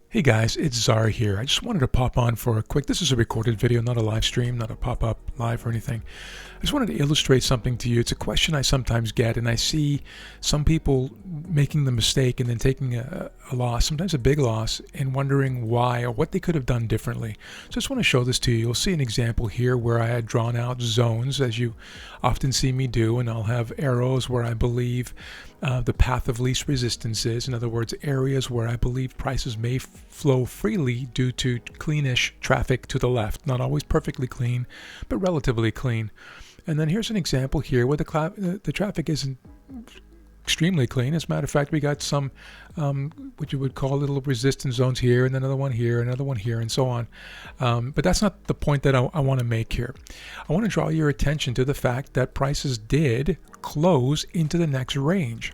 Hey guys, it's Czar here. I just wanted to pop on for a quick, this is a recorded video, not a live stream, not a pop-up live or anything. I just wanted to illustrate something to you. It's a question I sometimes get, and I see some people making the mistake and then taking a loss, sometimes a big loss, and wondering why or what they could have done differently. So I just want to show this to you. You'll see an example here where I had drawn out zones, as you often see me do, and I'll have arrows where I believe the path of least resistance is. In other words, areas where I believe prices may flow freely due to cleanish traffic to the left. Not always perfectly clean, but relatively clean. And then here's an example here where the traffic isn't extremely clean. As a matter of fact, we got some what you would call little resistance zones here, and another one here, another one here, and so on. But that's not the point that I want to make here. I want to draw your attention to the fact that prices did close into the next range.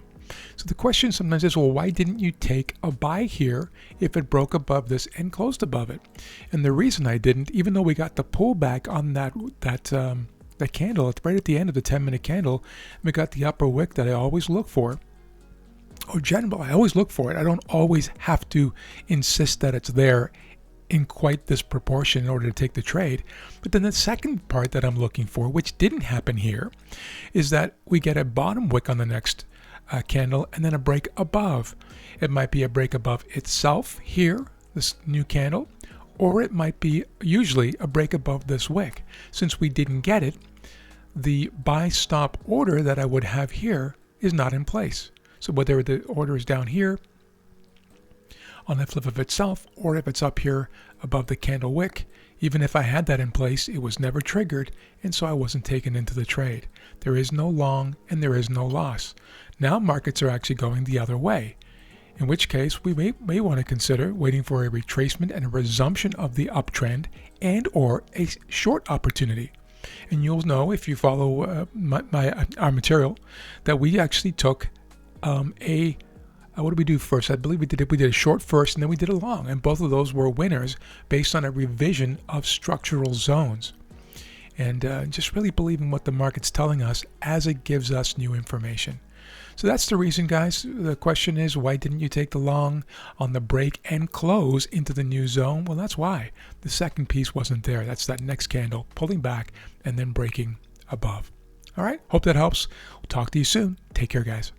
So the question sometimes is, well, why didn't you take a buy here if it broke above this and closed above it? And the reason I didn't, even though we got the pullback on that candle right at the end of the 10-minute candle, we got the upper wick that I always look for. Or generally, I always look for it. I don't always have to insist that it's there in quite this proportion in order to take the trade. But then the second part that I'm looking for, which didn't happen here, is that we get a bottom wick on the next candle and then a break above. It might be a break above itself here, this new candle, or it might be usually a break above this wick. Since we didn't get it, the buy stop order that I would have here is not in place. So whether the order is down here on the flip of itself, or if it's up here above the candle wick, even if I had that in place, it was never triggered, and so I wasn't taken into the trade. There is no long and there is no loss. Now markets are actually going the other way, in which case we may want to consider waiting for a retracement and a resumption of the uptrend and or a short opportunity. And you'll know if you follow our material that we actually took what did we do first? I believe we did a short first and then we did a long, and both of those were winners based on a revision of structural zones. And just really believing what the market's telling us as it gives us new information. So that's the reason, guys. The question is, why didn't you take the long on the break and close into the new zone? Well, that's why. The second piece wasn't there. That's that next candle pulling back and then breaking above. All right, hope that helps. We'll talk to you soon. Take care, guys.